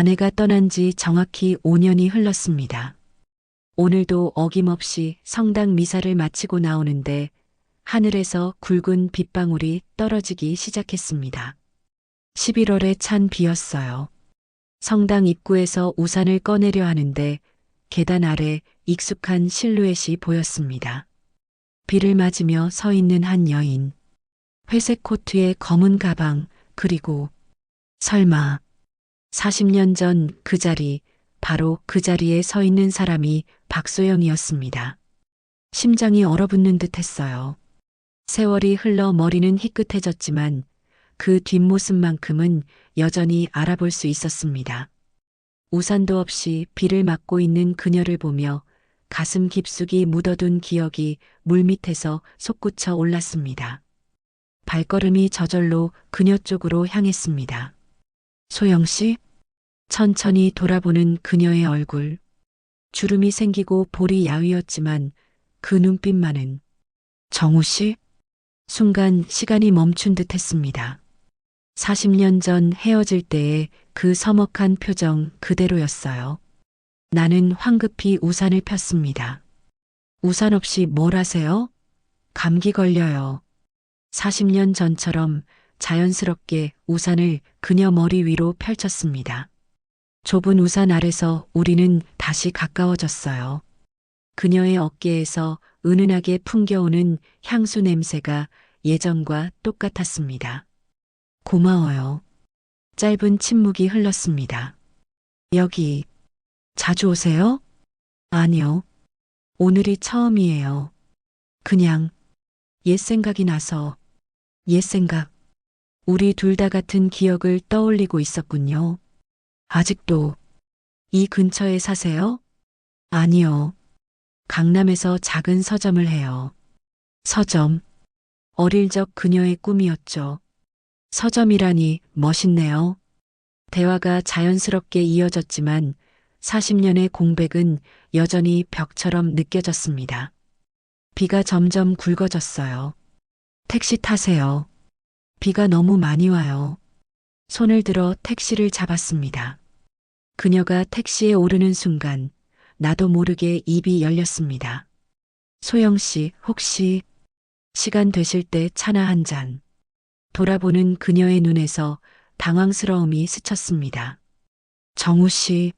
아내가 떠난 지 정확히 5년이 흘렀습니다. 오늘도 어김없이 성당 미사를 마치고 나오는데 하늘에서 굵은 빗방울이 떨어지기 시작했습니다. 11월에 찬 비였어요. 성당 입구에서 우산을 꺼내려 하는데 계단 아래 익숙한 실루엣이 보였습니다. 비를 맞으며 서 있는 한 여인. 회색 코트에 검은 가방, 그리고 설마 40년 전 그 자리, 바로 그 자리에 서 있는 사람이 박소영이었습니다. 심장이 얼어붙는 듯 했어요. 세월이 흘러 머리는 희끗해졌지만 그 뒷모습만큼은 여전히 알아볼 수 있었습니다. 우산도 없이 비를 맞고 있는 그녀를 보며 가슴 깊숙이 묻어둔 기억이 물밑에서 솟구쳐 올랐습니다. 발걸음이 저절로 그녀 쪽으로 향했습니다. 소영 씨? 천천히 돌아보는 그녀의 얼굴. 주름이 생기고 볼이 야위었지만 그 눈빛만은 정우 씨? 순간 시간이 멈춘 듯 했습니다. 40년 전 헤어질 때의 그 서먹한 표정 그대로였어요. 나는 황급히 우산을 폈습니다. 우산 없이 뭘 하세요? 감기 걸려요. 40년 전처럼 자연스럽게 우산을 그녀 머리 위로 펼쳤습니다. 좁은 우산 아래서 우리는 다시 가까워졌어요. 그녀의 어깨에서 은은하게 풍겨오는 향수 냄새가 예전과 똑같았습니다. 고마워요. 짧은 침묵이 흘렀습니다. 여기 자주 오세요? 아니요. 오늘이 처음이에요. 그냥 옛 생각이 나서. 옛 생각. 우리 둘 다 같은 기억을 떠올리고 있었군요. 아직도 이 근처에 사세요? 아니요. 강남에서 작은 서점을 해요. 서점. 어릴 적 그녀의 꿈이었죠. 서점이라니 멋있네요. 대화가 자연스럽게 이어졌지만 40년의 공백은 여전히 벽처럼 느껴졌습니다. 비가 점점 굵어졌어요. 택시 타세요. 비가 너무 많이 와요. 손을 들어 택시를 잡았습니다. 그녀가 택시에 오르는 순간 나도 모르게 입이 열렸습니다. 소영 씨, 혹시 시간 되실 때 차나 한 잔. 돌아보는 그녀의 눈에서 당황스러움이 스쳤습니다. 정우 씨,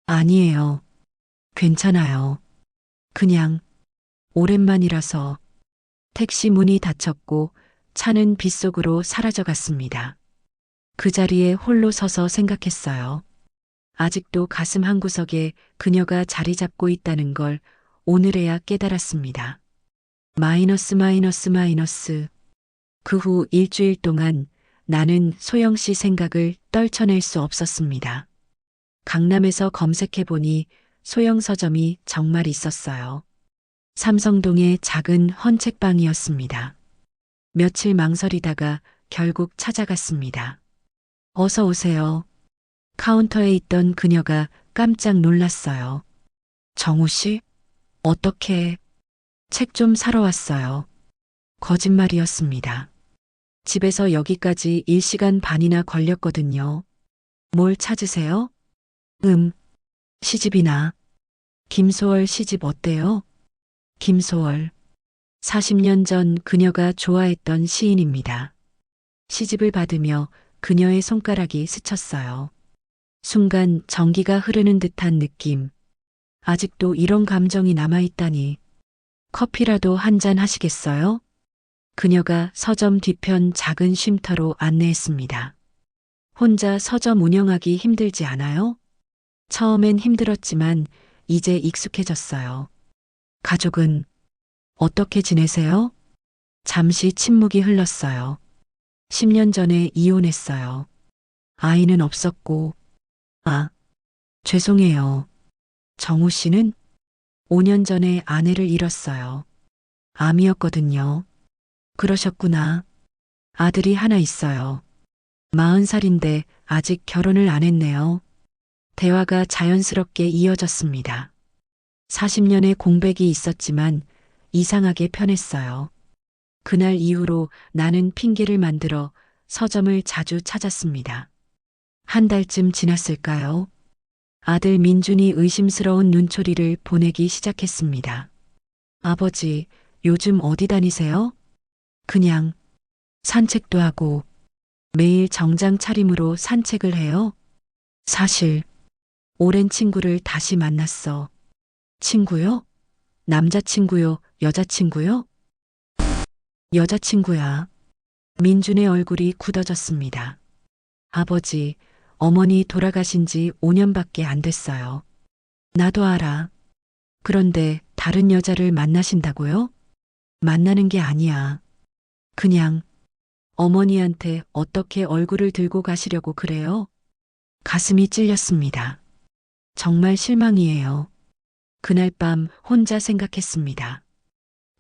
아니에요. 괜찮아요. 그냥 오랜만이라서. 택시 문이 닫혔고 차는 빗속으로 사라져갔습니다. 그 자리에 홀로 서서 생각했어요. 아직도 가슴 한구석에 그녀가 자리 잡고 있다는 걸 오늘에야 깨달았습니다. 마이너스 마이너스 마이너스. 그 후 일주일 동안 나는 소영 씨 생각을 떨쳐낼 수 없었습니다. 강남에서 검색해보니 소영 서점이 정말 있었어요. 삼성동의 작은 헌책방이었습니다. 며칠 망설이다가 결국 찾아갔습니다. 어서 오세요. 카운터에 있던 그녀가 깜짝 놀랐어요. 정우 씨? 어떻게? 책 좀 사러 왔어요. 거짓말이었습니다. 집에서 여기까지 1시간 반이나 걸렸거든요. 뭘 찾으세요? 시집이나. 김소월 시집 어때요? 김소월. 40년 전 그녀가 좋아했던 시인입니다. 시집을 받으며 그녀의 손가락이 스쳤어요. 순간 전기가 흐르는 듯한 느낌. 아직도 이런 감정이 남아있다니. 커피라도 한 잔 하시겠어요? 그녀가 서점 뒤편 작은 쉼터로 안내했습니다. 혼자 서점 운영하기 힘들지 않아요? 처음엔 힘들었지만 이제 익숙해졌어요. 가족은 어떻게 지내세요? 잠시 침묵이 흘렀어요. 10년 전에 이혼했어요. 아이는 없었고, 죄송해요. 정우 씨는 5년 전에 아내를 잃었어요. 암이었거든요. 그러셨구나. 아들이 하나 있어요. 40살인데 아직 결혼을 안 했네요. 대화가 자연스럽게 이어졌습니다. 40년의 공백이 있었지만 이상하게 편했어요. 그날 이후로 나는 핑계를 만들어 서점을 자주 찾았습니다. 한 달쯤 지났을까요? 아들 민준이 의심스러운 눈초리를 보내기 시작했습니다. 아버지, 요즘 어디 다니세요? 그냥 산책도 하고 매일 정장 차림으로 산책을 해요. 사실 오랜 친구를 다시 만났어. 친구요? 남자친구요? 여자친구요? 여자친구야. 민준의 얼굴이 굳어졌습니다. 아버지, 어머니 돌아가신 지 5년밖에 안 됐어요. 나도 알아. 그런데 다른 여자를 만나신다고요? 만나는 게 아니야. 그냥 어머니한테 어떻게 얼굴을 들고 가시려고 그래요? 가슴이 찔렸습니다. 정말 실망이에요. 그날 밤 혼자 생각했습니다.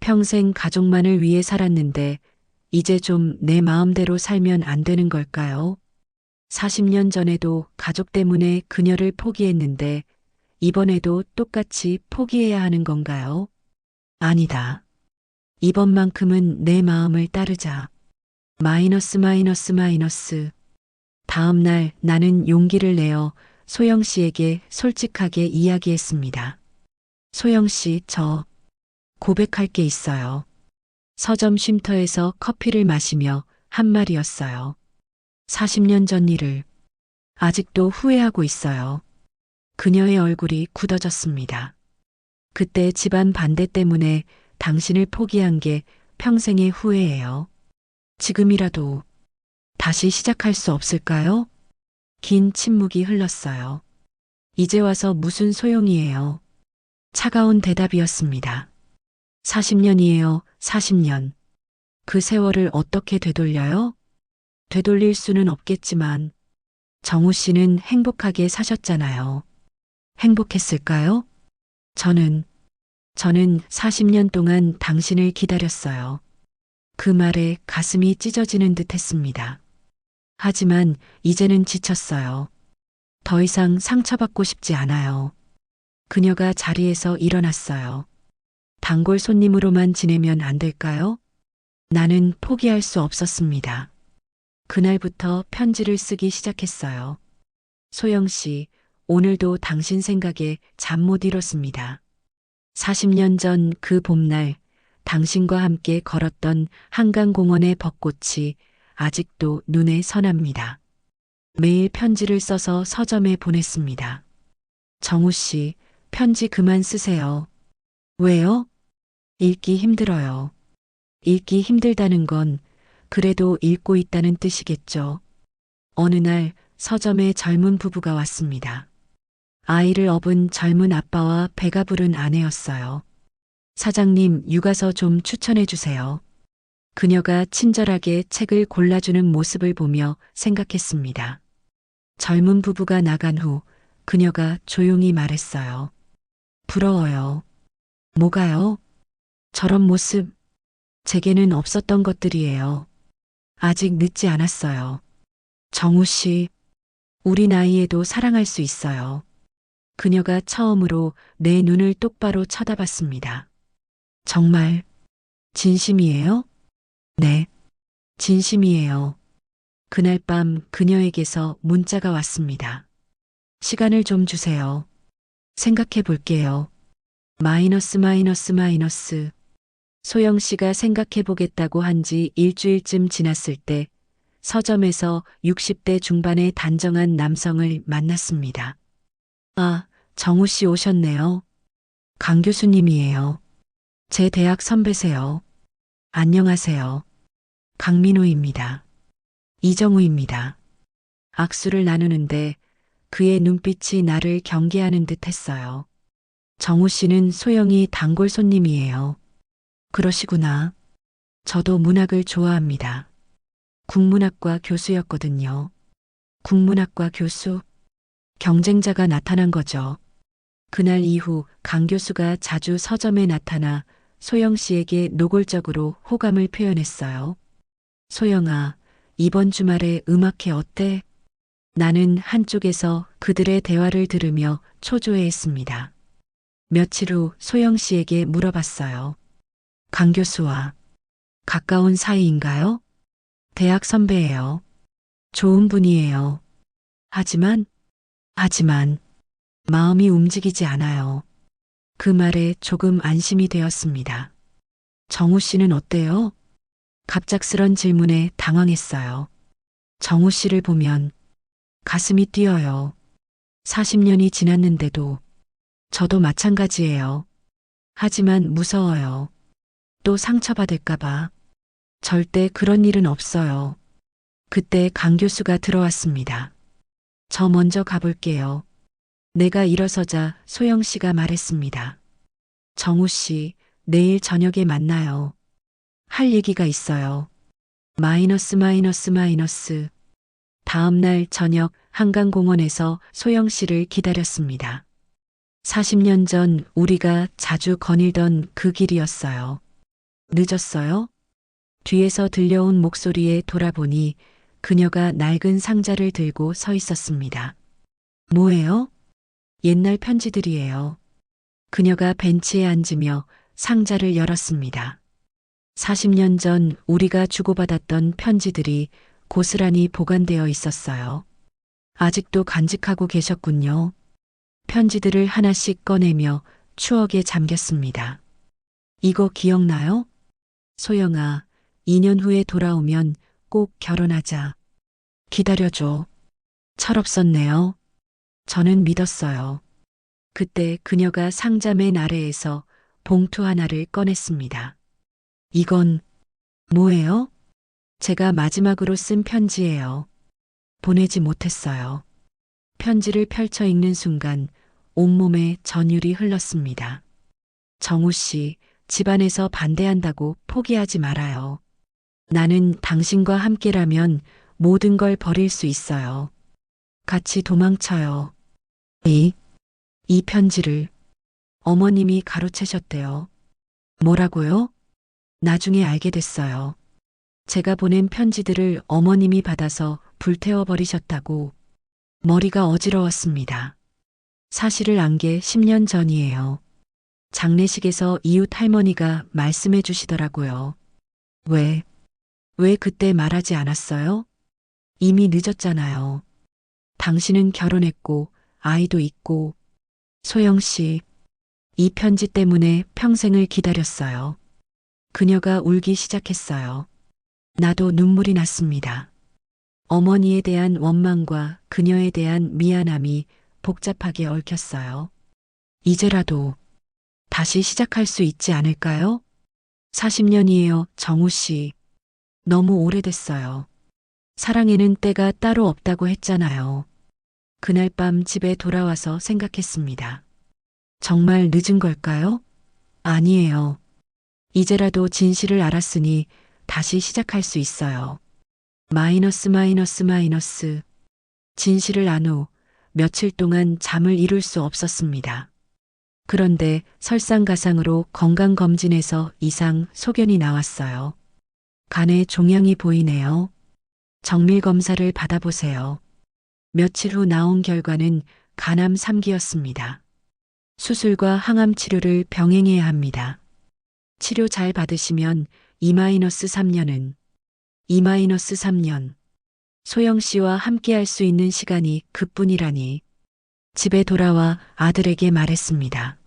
평생 가족만을 위해 살았는데 이제 좀 내 마음대로 살면 안 되는 걸까요? 40년 전에도 가족 때문에 그녀를 포기했는데 이번에도 똑같이 포기해야 하는 건가요? 아니다. 이번만큼은 내 마음을 따르자. 마이너스 마이너스 마이너스. 다음 날 나는 용기를 내어 소영 씨에게 솔직하게 이야기했습니다. 소영 씨, 저 고백할 게 있어요. 서점 쉼터에서 커피를 마시며 한 말이었어요. 40년 전 일을 아직도 후회하고 있어요. 그녀의 얼굴이 굳어졌습니다. 그때 집안 반대 때문에 당신을 포기한 게 평생의 후회예요. 지금이라도 다시 시작할 수 없을까요? 긴 침묵이 흘렀어요. 이제 와서 무슨 소용이에요. 차가운 대답이었습니다. 40년이에요, 40년. 그 세월을 어떻게 되돌려요? 되돌릴 수는 없겠지만 정우 씨는 행복하게 사셨잖아요. 행복했을까요? 저는 40년 동안 당신을 기다렸어요. 그 말에 가슴이 찢어지는 듯 했습니다. 하지만 이제는 지쳤어요. 더 이상 상처받고 싶지 않아요. 그녀가 자리에서 일어났어요. 단골 손님으로만 지내면 안 될까요? 나는 포기할 수 없었습니다. 그날부터 편지를 쓰기 시작했어요. 소영 씨, 오늘도 당신 생각에 잠 못 이뤘습니다. 40년 전 그 봄날 당신과 함께 걸었던 한강공원의 벚꽃이 아직도 눈에 선합니다. 매일 편지를 써서 서점에 보냈습니다. 정우 씨, 편지 그만 쓰세요. 왜요? 읽기 힘들어요. 읽기 힘들다는 건 그래도 읽고 있다는 뜻이겠죠. 어느 날 서점에 젊은 부부가 왔습니다. 아이를 업은 젊은 아빠와 배가 부른 아내였어요. 사장님, 육아서 좀 추천해 주세요. 그녀가 친절하게 책을 골라주는 모습을 보며 생각했습니다. 젊은 부부가 나간 후 그녀가 조용히 말했어요. 부러워요. 뭐가요? 저런 모습, 제게는 없었던 것들이에요. 아직 늦지 않았어요. 정우 씨, 우리 나이에도 사랑할 수 있어요. 그녀가 처음으로 내 눈을 똑바로 쳐다봤습니다. 정말 진심이에요? 네, 진심이에요. 그날 밤 그녀에게서 문자가 왔습니다. 시간을 좀 주세요. 생각해 볼게요. 마이너스 마이너스 마이너스. 소영 씨가 생각해 보겠다고 한 지 일주일쯤 지났을 때 서점에서 60대 중반의 단정한 남성을 만났습니다. 아, 정우 씨 오셨네요. 강 교수님이에요. 제 대학 선배세요. 안녕하세요. 강민호입니다. 이정우입니다. 악수를 나누는데 그의 눈빛이 나를 경계하는 듯 했어요. 정우 씨는 소영이 단골 손님이에요. 그러시구나. 저도 문학을 좋아합니다. 국문학과 교수였거든요. 국문학과 교수? 경쟁자가 나타난 거죠. 그날 이후 강 교수가 자주 서점에 나타나 소영 씨에게 노골적으로 호감을 표현했어요. 소영아, 이번 주말에 음악회 어때? 나는 한쪽에서 그들의 대화를 들으며 초조해했습니다. 며칠 후 소영 씨에게 물어봤어요. 강 교수와 가까운 사이인가요? 대학 선배예요. 좋은 분이에요. 하지만, 마음이 움직이지 않아요. 그 말에 조금 안심이 되었습니다. 정우 씨는 어때요? 갑작스런 질문에 당황했어요. 정우 씨를 보면 가슴이 뛰어요. 40년이 지났는데도 저도 마찬가지예요. 하지만 무서워요. 또 상처받을까봐. 절대 그런 일은 없어요. 그때 강 교수가 들어왔습니다. 저 먼저 가볼게요. 내가 일어서자 소영 씨가 말했습니다. 정우 씨, 내일 저녁에 만나요. 할 얘기가 있어요. 마이너스. 다음 날 저녁 한강공원에서 소영 씨를 기다렸습니다. 40년 전 우리가 자주 거닐던 그 길이었어요. 늦었어요? 뒤에서 들려온 목소리에 돌아보니 그녀가 낡은 상자를 들고 서 있었습니다. 뭐예요? 옛날 편지들이에요. 그녀가 벤치에 앉으며 상자를 열었습니다. 40년 전 우리가 주고받았던 편지들이 고스란히 보관되어 있었어요. 아직도 간직하고 계셨군요. 편지들을 하나씩 꺼내며 추억에 잠겼습니다. 이거 기억나요? 소영아, 2년 후에 돌아오면 꼭 결혼하자. 기다려줘. 철없었네요. 저는 믿었어요. 그때 그녀가 상자 맨 아래에서 봉투 하나를 꺼냈습니다. 이건 뭐예요? 제가 마지막으로 쓴 편지예요. 보내지 못했어요. 편지를 펼쳐 읽는 순간 온몸에 전율이 흘렀습니다. 정우 씨, 집안에서 반대한다고 포기하지 말아요. 나는 당신과 함께라면 모든 걸 버릴 수 있어요. 같이 도망쳐요. 이 편지를 어머님이 가로채셨대요. 뭐라고요? 나중에 알게 됐어요. 제가 보낸 편지들을 어머님이 받아서 불태워 버리셨다고. 머리가 어지러웠습니다. 사실을 안 게 10년 전이에요. 장례식에서 이웃 할머니가 말씀해 주시더라고요. 왜 그때 말하지 않았어요? 이미 늦었잖아요. 당신은 결혼했고 아이도 있고. 소영 씨, 이 편지 때문에 평생을 기다렸어요. 그녀가 울기 시작했어요. 나도 눈물이 났습니다. 어머니에 대한 원망과 그녀에 대한 미안함이 복잡하게 얽혔어요. 이제라도 다시 시작할 수 있지 않을까요? 40년이에요, 정우 씨. 너무 오래됐어요. 사랑에는 때가 따로 없다고 했잖아요. 그날 밤 집에 돌아와서 생각했습니다. 정말 늦은 걸까요? 아니에요. 이제라도 진실을 알았으니 다시 시작할 수 있어요. 마이너스. 진실을 안 후 며칠 동안 잠을 이룰 수 없었습니다. 그런데 설상가상으로 건강검진에서 이상 소견이 나왔어요. 간에 종양이 보이네요. 정밀검사를 받아보세요. 며칠 후 나온 결과는 간암 3기였습니다. 수술과 항암 치료를 병행해야 합니다. 치료 잘 받으시면 2-3년은 2-3년. 소영 씨와 함께할 수 있는 시간이 그뿐이라니. 집에 돌아와 아들에게 말했습니다.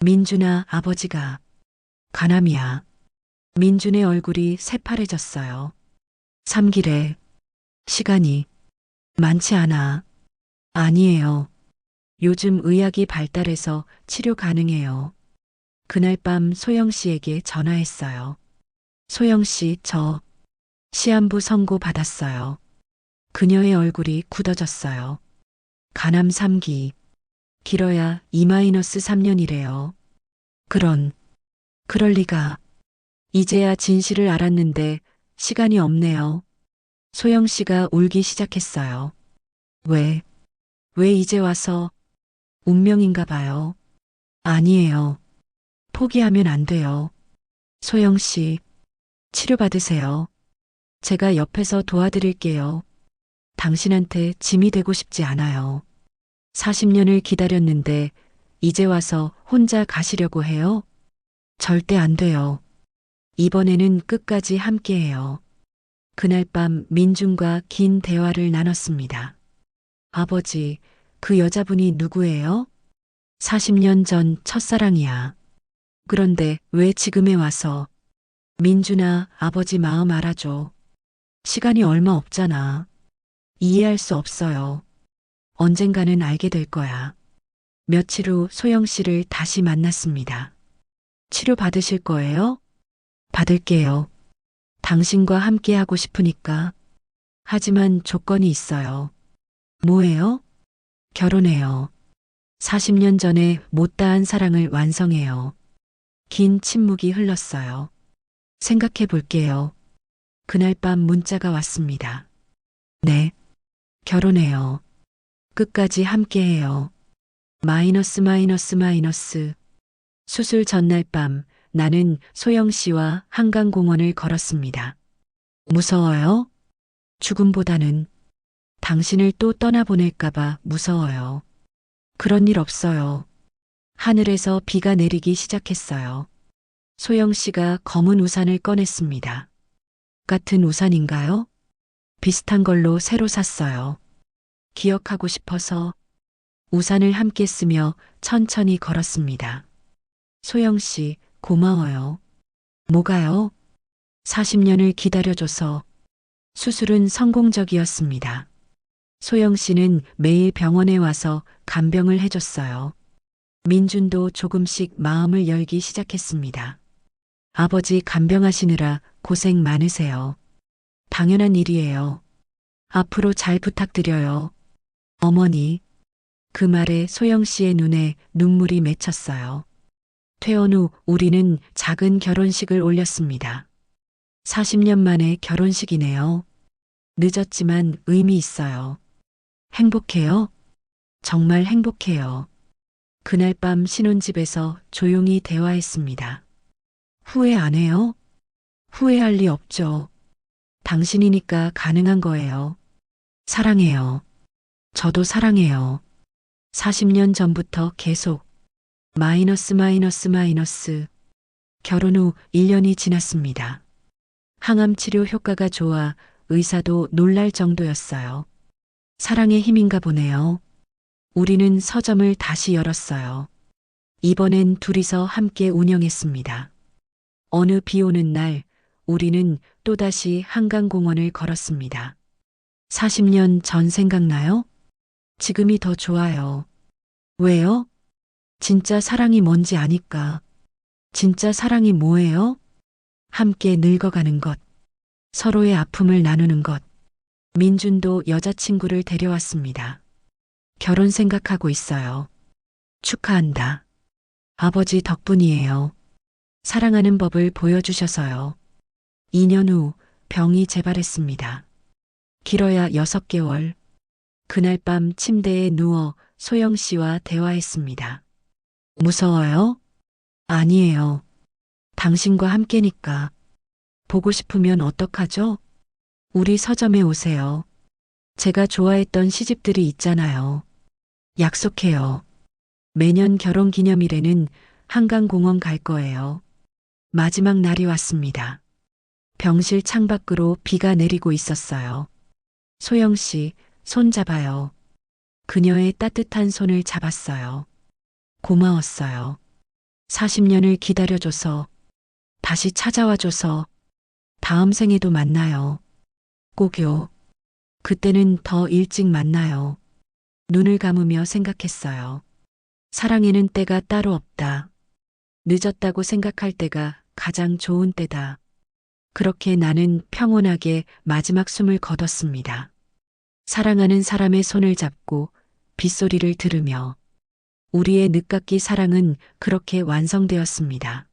민준아, 아버지가 간암이야. 민준의 얼굴이 새파래졌어요. 3기래. 시간이 많지 않아. 아니에요. 요즘 의학이 발달해서 치료 가능해요. 그날 밤 소영 씨에게 전화했어요. 소영 씨, 저 시한부 선고 받았어요. 그녀의 얼굴이 굳어졌어요. 간암 3기. 길어야 2-3년이래요. 그럴 리가. 이제야 진실을 알았는데 시간이 없네요. 소영 씨가 울기 시작했어요. 왜 이제 와서? 운명인가 봐요. 아니에요. 포기하면 안 돼요. 소영 씨, 치료받으세요. 제가 옆에서 도와드릴게요. 당신한테 짐이 되고 싶지 않아요. 40년을 기다렸는데 이제 와서 혼자 가시려고 해요? 절대 안 돼요. 이번에는 끝까지 함께해요. 그날 밤 민준과 긴 대화를 나눴습니다. 아버지, 그 여자분이 누구예요? 40년 전 첫사랑이야. 그런데 왜 지금에 와서? 민준아, 아버지 마음 알아줘. 시간이 얼마 없잖아. 이해할 수 없어요. 언젠가는 알게 될 거야. 며칠 후 소영 씨를 다시 만났습니다. 치료 받으실 거예요? 받을게요. 당신과 함께 하고 싶으니까. 하지만 조건이 있어요. 뭐예요? 결혼해요. 40년 전에 못다한 사랑을 완성해요. 긴 침묵이 흘렀어요. 생각해 볼게요. 그날 밤 문자가 왔습니다. 네. 결혼해요. 끝까지 함께해요. 마이너스 마이너스 마이너스. 수술 전날 밤 나는 소영 씨와 한강공원을 걸었습니다. 무서워요? 죽음보다는 당신을 또 떠나보낼까봐 무서워요. 그런 일 없어요. 하늘에서 비가 내리기 시작했어요. 소영 씨가 검은 우산을 꺼냈습니다. 같은 우산인가요? 비슷한 걸로 새로 샀어요. 기억하고 싶어서 우산을 함께 쓰며 천천히 걸었습니다. 소영 씨, 고마워요. 뭐가요? 40년을 기다려줘서. 수술은 성공적이었습니다. 소영 씨는 매일 병원에 와서 간병을 해줬어요. 민준도 조금씩 마음을 열기 시작했습니다. 아버지 간병하시느라 고생 많으세요. 당연한 일이에요. 앞으로 잘 부탁드려요. 어머니. 그 말에 소영 씨의 눈에 눈물이 맺혔어요. 퇴원 후 우리는 작은 결혼식을 올렸습니다. 40년 만에 결혼식이네요. 늦었지만 의미 있어요. 행복해요? 정말 행복해요. 그날 밤 신혼집에서 조용히 대화했습니다. 후회 안 해요? 후회할 리 없죠. 당신이니까 가능한 거예요. 사랑해요. 저도 사랑해요. 40년 전부터 계속 마이너스 마이너스 마이너스. 결혼 후 1년이 지났습니다. 항암 치료 효과가 좋아 의사도 놀랄 정도였어요. 사랑의 힘인가 보네요. 우리는 서점을 다시 열었어요. 이번엔 둘이서 함께 운영했습니다. 어느 비 오는 날 우리는 또다시 한강공원을 걸었습니다. 40년 전 생각나요? 지금이 더 좋아요. 왜요? 진짜 사랑이 뭔지 아니까. 진짜 사랑이 뭐예요? 함께 늙어가는 것. 서로의 아픔을 나누는 것. 민준도 여자친구를 데려왔습니다. 결혼 생각하고 있어요. 축하한다. 아버지 덕분이에요. 사랑하는 법을 보여주셔서요. 2년 후 병이 재발했습니다. 길어야 6개월. 그날 밤 침대에 누워 소영 씨와 대화했습니다. 무서워요? 아니에요. 당신과 함께니까. 보고 싶으면 어떡하죠? 우리 서점에 오세요. 제가 좋아했던 시집들이 있잖아요. 약속해요. 매년 결혼 기념일에는 한강공원 갈 거예요. 마지막 날이 왔습니다. 병실 창밖으로 비가 내리고 있었어요. 소영 씨, 손 잡아요. 그녀의 따뜻한 손을 잡았어요. 고마웠어요. 40년을 기다려줘서, 다시 찾아와줘서, 다음 생에도 만나요. 꼭요. 그때는 더 일찍 만나요. 눈을 감으며 생각했어요. 사랑에는 때가 따로 없다. 늦었다고 생각할 때가 가장 좋은 때다. 그렇게 나는 평온하게 마지막 숨을 거뒀습니다. 사랑하는 사람의 손을 잡고 빗소리를 들으며 우리의 늦깎이 사랑은 그렇게 완성되었습니다.